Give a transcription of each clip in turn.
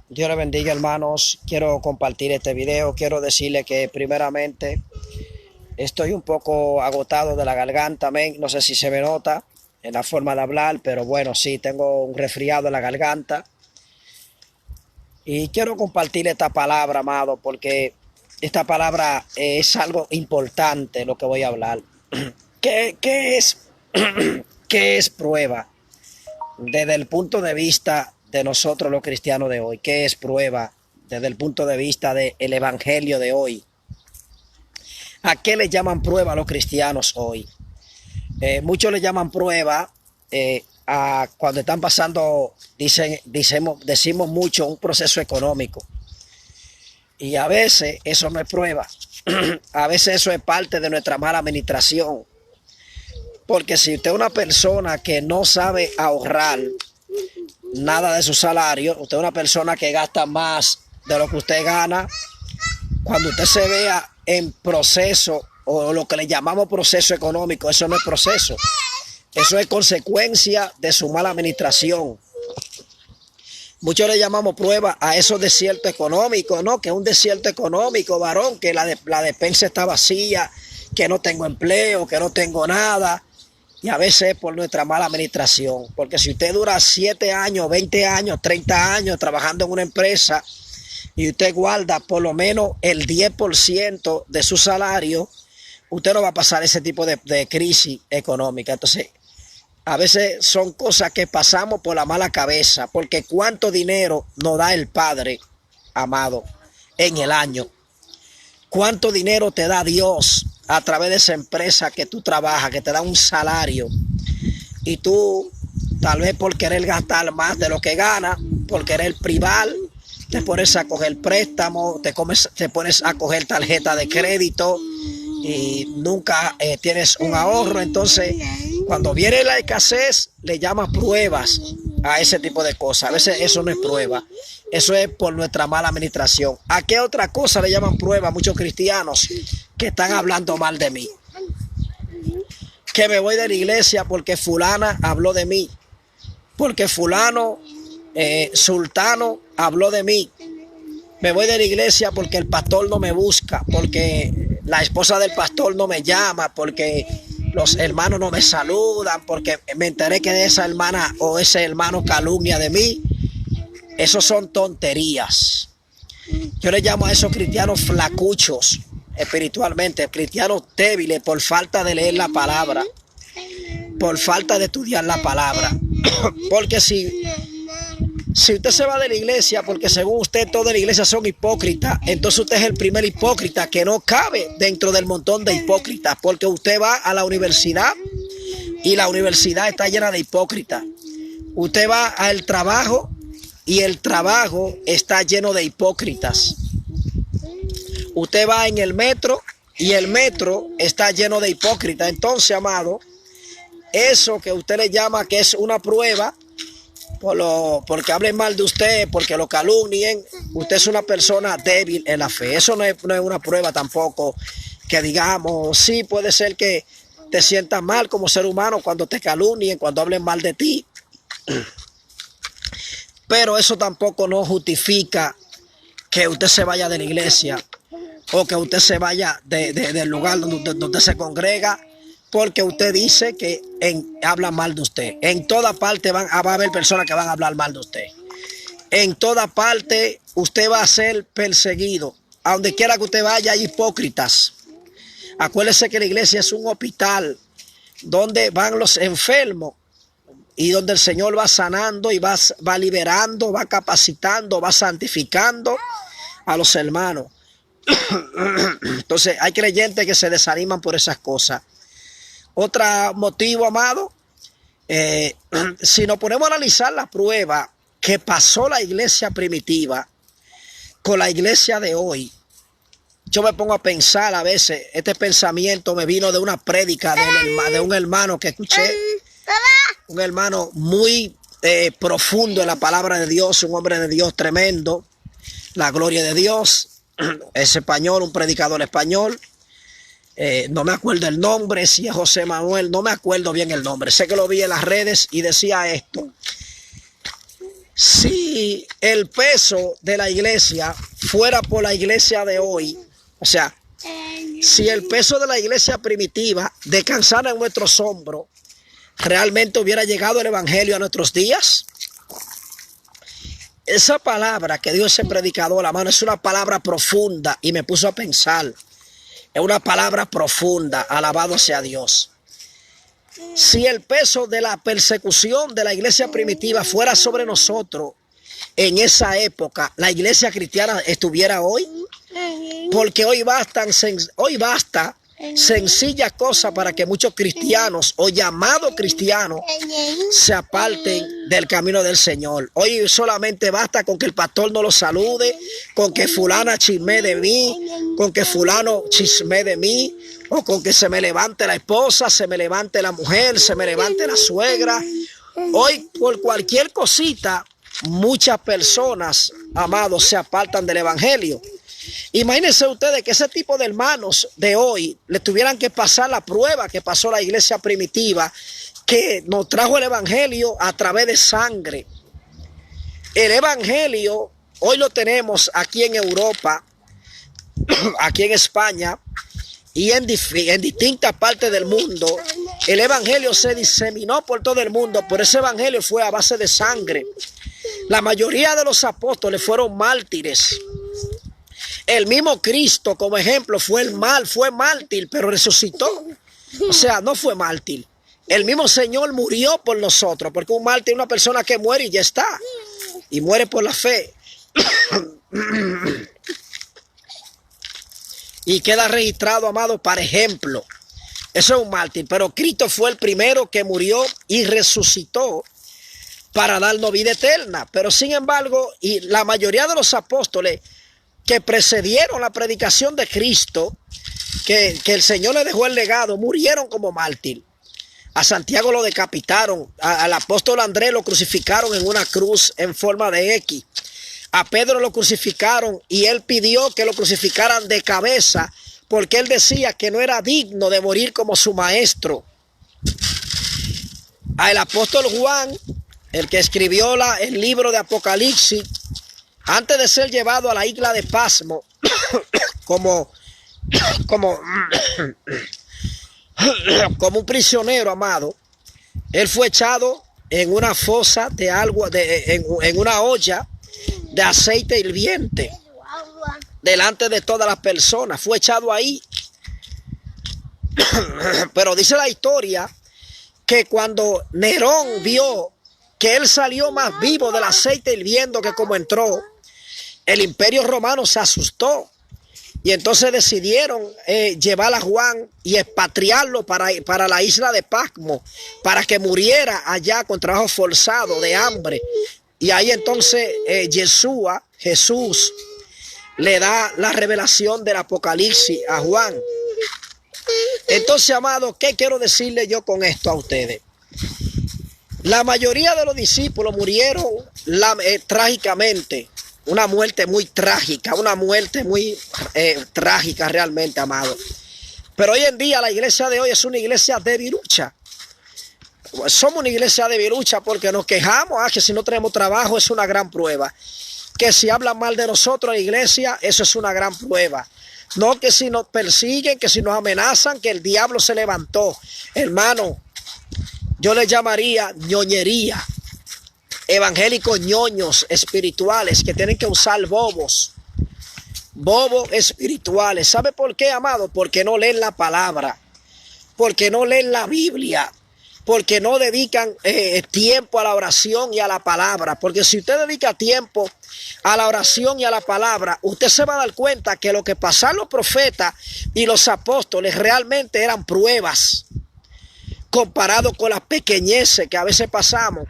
Dios le bendiga, hermanos. Quiero compartir este video. Quiero decirle que primeramente estoy un poco agotado de la garganta, amén. No sé si se me nota en la forma de hablar, pero bueno, sí, tengo un resfriado en la garganta. Y quiero compartir esta palabra, amado, porque esta palabra es algo importante lo que voy a hablar. ¿Qué es, qué es prueba? Desde el punto de vista de nosotros los cristianos de hoy, ¿qué es prueba? Desde el punto de vista del evangelio de hoy, ¿a qué le llaman prueba a los cristianos hoy? Muchos le llaman prueba a cuando están pasando, decimos mucho, un proceso económico. Y a veces eso no es prueba. A veces eso es parte de nuestra mala administración. Porque si usted es una persona que no sabe ahorrar nada de su salario, usted es una persona que gasta más de lo que usted gana, cuando usted se vea en proceso o lo que le llamamos proceso económico, eso no es proceso, eso es consecuencia de su mala administración. Muchos le llamamos prueba a esos desiertos económicos, ¿no? Que es un desierto económico, varón, que la despensa está vacía, que no tengo empleo, que no tengo nada. Y a veces es por nuestra mala administración. Porque si usted dura 7 años, 20 años, 30 años trabajando en una empresa y usted guarda por lo menos el 10% de su salario, usted no va a pasar ese tipo de crisis económica. Entonces, a veces son cosas que pasamos por la mala cabeza. Porque ¿cuánto dinero nos da el Padre, amado, en el año? ¿Cuánto dinero te da Dios a través de esa empresa que tú trabajas, que te da un salario? Y tú, tal vez por querer gastar más de lo que ganas, por querer privar, te pones a coger préstamo, te pones a coger tarjeta de crédito y nunca tienes un ahorro. Entonces, cuando viene la escasez, le llamas pruebas a ese tipo de cosas. A veces eso no es prueba. Eso es por nuestra mala administración. ¿A qué otra cosa le llaman prueba a muchos cristianos que están hablando mal de mí? Que me voy de la iglesia porque fulana habló de mí. Porque fulano, sultano, habló de mí. Me voy de la iglesia porque el pastor no me busca. Porque la esposa del pastor no me llama. Porque los hermanos no me saludan. Porque me enteré que esa hermana o ese hermano calumnia de mí. Esos son tonterías. Yo le llamo a esos cristianos flacuchos espiritualmente, cristianos débiles por falta de leer la palabra, por falta de estudiar la palabra. Porque si usted se va de la iglesia porque según usted toda la iglesia son hipócritas, entonces usted es el primer hipócrita que no cabe dentro del montón de hipócritas, porque usted va a la universidad y la universidad está llena de hipócritas. Usted va al trabajo y el trabajo está lleno de hipócritas. Usted va en el metro y el metro está lleno de hipócritas. Entonces, amado, eso que usted le llama que es una prueba, porque hablen mal de usted, porque lo calumnien, usted es una persona débil en la fe. Eso no es una prueba tampoco que digamos, sí puede ser que te sientas mal como ser humano cuando te calumnien, cuando hablen mal de ti. Pero eso tampoco no justifica que usted se vaya de la iglesia o que usted se vaya del lugar donde se congrega porque usted dice que habla mal de usted. En toda parte va a haber personas que van a hablar mal de usted. En toda parte usted va a ser perseguido. A donde quiera que usted vaya hay hipócritas. Acuérdese que la iglesia es un hospital donde van los enfermos. Y donde el Señor va sanando y va liberando, va capacitando, va santificando a los hermanos. Entonces hay creyentes que se desaniman por esas cosas. Otro motivo, amado, si nos ponemos a analizar la prueba que pasó la iglesia primitiva con la iglesia de hoy, yo me pongo a pensar a veces, este pensamiento me vino de una prédica de un hermano que escuché. Un hermano muy profundo en la palabra de Dios, un hombre de Dios tremendo, la gloria de Dios, es español, un predicador español, no me acuerdo el nombre, si es José Manuel, no me acuerdo bien el nombre, sé que lo vi en las redes y decía esto: Si el peso de la iglesia fuera por la iglesia de hoy, o sea, si el peso de la iglesia primitiva descansara en nuestros hombros, ¿realmente hubiera llegado el evangelio a nuestros días? Esa palabra que dio ese predicador, la mano, es una palabra profunda y me puso a pensar. Es una palabra profunda, alabado sea Dios. Si el peso de la persecución de la iglesia primitiva fuera sobre nosotros en esa época, ¿la iglesia cristiana estuviera hoy? Porque hoy basta sencilla cosa para que muchos cristianos o llamados cristianos se aparten del camino del Señor. Hoy solamente basta con que el pastor no los salude, con que fulana chisme de mí, con que fulano chisme de mí, o con que se me levante la esposa, se me levante la mujer, se me levante la suegra. Hoy por cualquier cosita muchas personas, amados, se apartan del evangelio. Imagínense ustedes que ese tipo de hermanos de hoy le tuvieran que pasar la prueba que pasó la iglesia primitiva, que nos trajo el evangelio a través de sangre. El evangelio hoy lo tenemos aquí en Europa, aquí en España y en distintas partes del mundo. El evangelio se diseminó por todo el mundo, pero ese evangelio fue a base de sangre. La mayoría de los apóstoles fueron mártires. El mismo Cristo, como ejemplo, fue mártir, pero resucitó. O sea, no fue mártir. El mismo Señor murió por nosotros, porque un mártir es una persona que muere y ya está. Y muere por la fe. Y queda registrado, amado, para ejemplo. Eso es un mártir. Pero Cristo fue el primero que murió y resucitó para darnos vida eterna. Pero sin embargo, y la mayoría de los apóstoles que precedieron la predicación de Cristo, que el Señor le dejó el legado, murieron como mártir. A Santiago lo decapitaron, al apóstol Andrés lo crucificaron en una cruz en forma de X. A Pedro lo crucificaron y él pidió que lo crucificaran de cabeza, porque él decía que no era digno de morir como su maestro. Al apóstol Juan, el que escribió el libro de Apocalipsis, antes de ser llevado a la isla de Pasmo, como un prisionero, amado, él fue echado en una fosa de agua, en una olla de aceite hirviente, delante de todas las personas. Fue echado ahí. Pero dice la historia que cuando Nerón vio que él salió más vivo del aceite hirviendo que como entró, el imperio romano se asustó y entonces decidieron llevar a Juan y expatriarlo para la isla de Pasmo, para que muriera allá con trabajo forzado de hambre. Y ahí entonces Jesús le da la revelación del Apocalipsis a Juan. Entonces, amado, ¿qué quiero decirle yo con esto a ustedes? La mayoría de los discípulos murieron trágicamente. Una muerte muy trágica, una muerte muy trágica realmente, amado. Pero hoy en día la iglesia de hoy es una iglesia debilucha. Somos una iglesia debilucha porque nos quejamos, que si no tenemos trabajo es una gran prueba. Que si hablan mal de nosotros en la iglesia, eso es una gran prueba. No que si nos persiguen, que si nos amenazan, que el diablo se levantó. Hermano, yo le llamaría ñoñería. Evangélicos ñoños espirituales que tienen que usar bobos espirituales. ¿Sabe por qué, amado? Porque no leen la palabra, porque no leen la Biblia, porque no dedican tiempo a la oración y a la palabra. Porque si usted dedica tiempo a la oración y a la palabra, usted se va a dar cuenta que lo que pasaron los profetas y los apóstoles realmente eran pruebas comparado con las pequeñeces que a veces pasamos.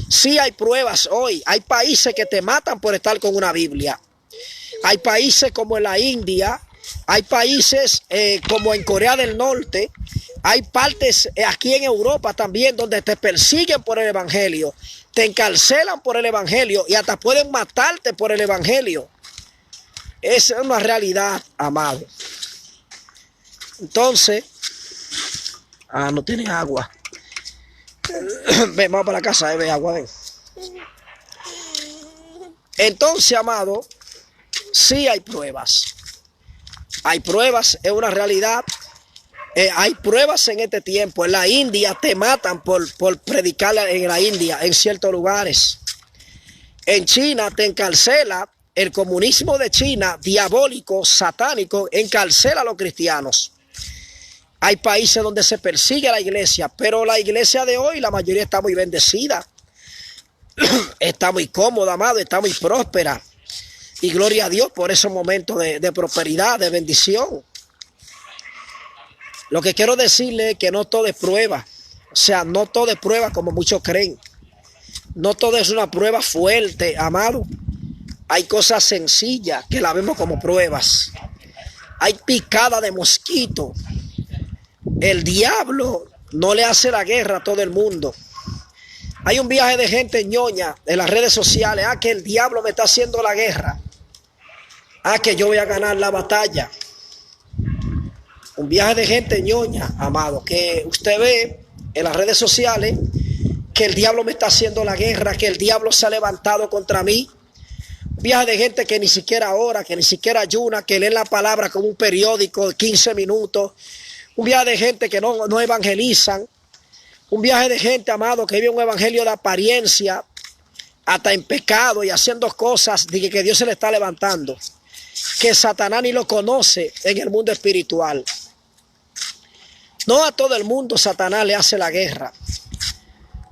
Sí hay pruebas hoy. Hay países que te matan por estar con una Biblia. Hay países como en la India. Hay países como en Corea del Norte. Hay partes aquí en Europa también donde te persiguen por el evangelio. Te encarcelan por el evangelio y hasta pueden matarte por el evangelio. Esa es una realidad, amado. Entonces, no tienen agua. Ven, vamos para la casa, ve agua, ven. Entonces, amado, sí hay pruebas. Hay pruebas, es una realidad. Hay pruebas en este tiempo. En la India te matan por predicar en la India, en ciertos lugares. En China te encarcela. El comunismo de China, diabólico, satánico, encarcela a los cristianos. Hay países donde se persigue a la iglesia, pero la iglesia de hoy, la mayoría está muy bendecida. Está muy cómoda, amado, está muy próspera. Y gloria a Dios por esos momentos de prosperidad, de bendición. Lo que quiero decirle es que no todo es prueba. O sea, no todo es prueba como muchos creen. No todo es una prueba fuerte, amado. Hay cosas sencillas que la vemos como pruebas. Hay picada de mosquito. El diablo no le hace la guerra a todo el mundo. Hay un viaje de gente ñoña en las redes sociales. Que el diablo me está haciendo la guerra. Que yo voy a ganar la batalla. Un viaje de gente ñoña, amado, que usted ve en las redes sociales que el diablo me está haciendo la guerra, que el diablo se ha levantado contra mí. Un viaje de gente que ni siquiera ora, que ni siquiera ayuna, que lee la palabra como un periódico de 15 minutos. Un viaje de gente que no evangelizan. Un viaje de gente, amado, que vive un evangelio de apariencia, hasta en pecado y haciendo cosas de que Dios se le está levantando. Que Satanás ni lo conoce en el mundo espiritual. No a todo el mundo Satanás le hace la guerra.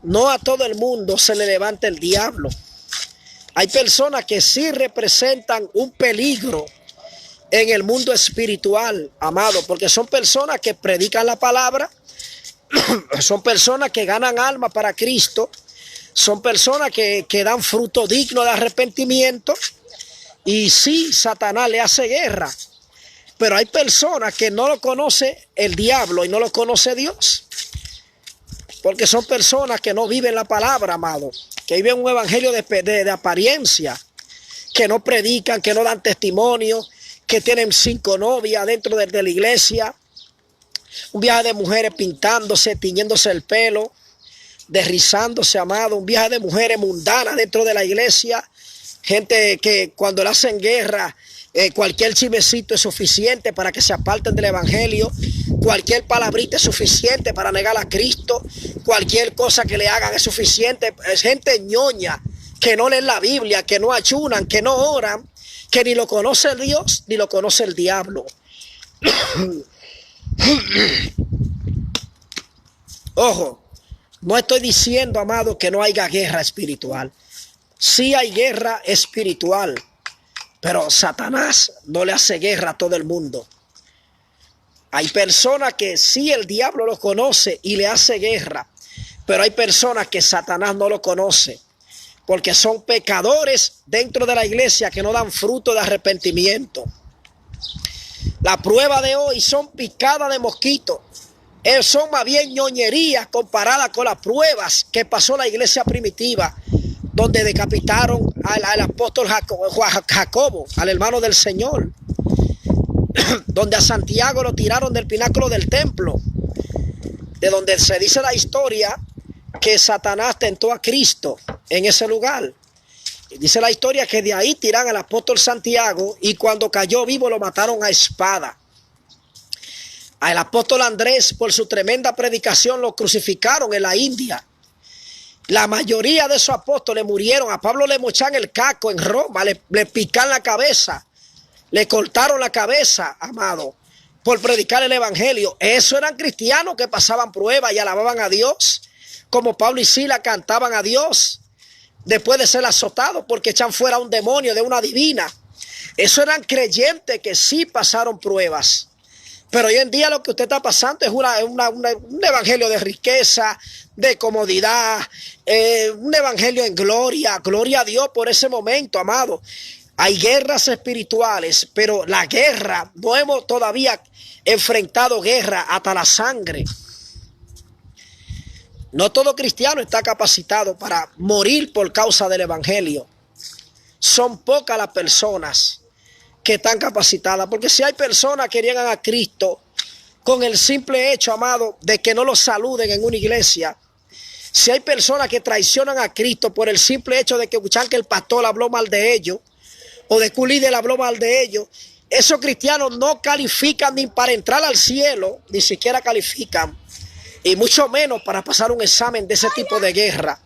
No a todo el mundo se le levanta el diablo. Hay personas que sí representan un peligro en el mundo espiritual, amado, porque son personas que predican la palabra, son personas que ganan alma para Cristo, son personas que dan fruto digno de arrepentimiento. Y sí, Satanás le hace guerra, pero hay personas que no lo conoce el diablo y no lo conoce Dios, porque son personas que no viven la palabra, amado, que viven un evangelio de apariencia, que no predican, que no dan testimonio, que tienen 5 novias dentro de la iglesia, un viaje de mujeres pintándose, tiñéndose el pelo, desrizándose, amado, un viaje de mujeres mundanas dentro de la iglesia. Gente que cuando le hacen guerra, cualquier chismecito es suficiente para que se aparten del evangelio. Cualquier palabrita es suficiente para negar a Cristo. Cualquier cosa que le hagan es suficiente. Es gente ñoña que no leen la Biblia, que no ayunan, que no oran, que ni lo conoce Dios ni lo conoce el diablo. Ojo, no estoy diciendo, amado, que no haya guerra espiritual. Sí hay guerra espiritual, pero Satanás no le hace guerra a todo el mundo. Hay personas que sí el diablo lo conoce y le hace guerra, pero hay personas que Satanás no lo conoce, porque son pecadores dentro de la iglesia que no dan fruto de arrepentimiento. La prueba de hoy son picadas de mosquitos. Son más bien ñoñerías comparadas con las pruebas que pasó la iglesia primitiva, donde decapitaron al apóstol Jacobo, al hermano del Señor, donde a Santiago lo tiraron del pináculo del templo, de donde se dice la historia que Satanás tentó a Cristo en ese lugar. Dice la historia que de ahí tiran al apóstol Santiago y cuando cayó vivo lo mataron a espada. Al apóstol Andrés, por su tremenda predicación, lo crucificaron en la India. La mayoría de esos apóstoles murieron. A Pablo le mochan el caco en Roma, le pican la cabeza, le cortaron la cabeza, amado, por predicar el evangelio. Esos eran cristianos que pasaban pruebas y alababan a Dios, como Pablo y Silas cantaban a Dios después de ser azotados porque echan fuera a un demonio de una divina. Esos eran creyentes que sí pasaron pruebas. Pero hoy en día lo que usted está pasando es un evangelio de riqueza, de comodidad, un evangelio en gloria. Gloria a Dios por ese momento, amado. Hay guerras espirituales, pero la guerra, no hemos todavía enfrentado guerra hasta la sangre. No todo cristiano está capacitado para morir por causa del evangelio. Son pocas las personas que están capacitadas, porque si hay personas que llegan a Cristo con el simple hecho, amado, de que no los saluden en una iglesia, Si hay personas que traicionan a Cristo por el simple hecho de que escuchan que el pastor habló mal de ellos, o de que un líder habló mal de ellos, esos cristianos no califican ni para entrar al cielo, ni siquiera califican, y mucho menos para pasar un examen de ese tipo de guerra.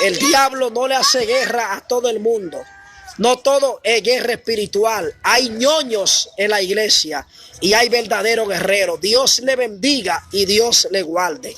El diablo no le hace guerra a todo el mundo. No todo es guerra espiritual. Hay ñoños en la iglesia y hay verdaderos guerreros. Dios le bendiga y Dios le guarde.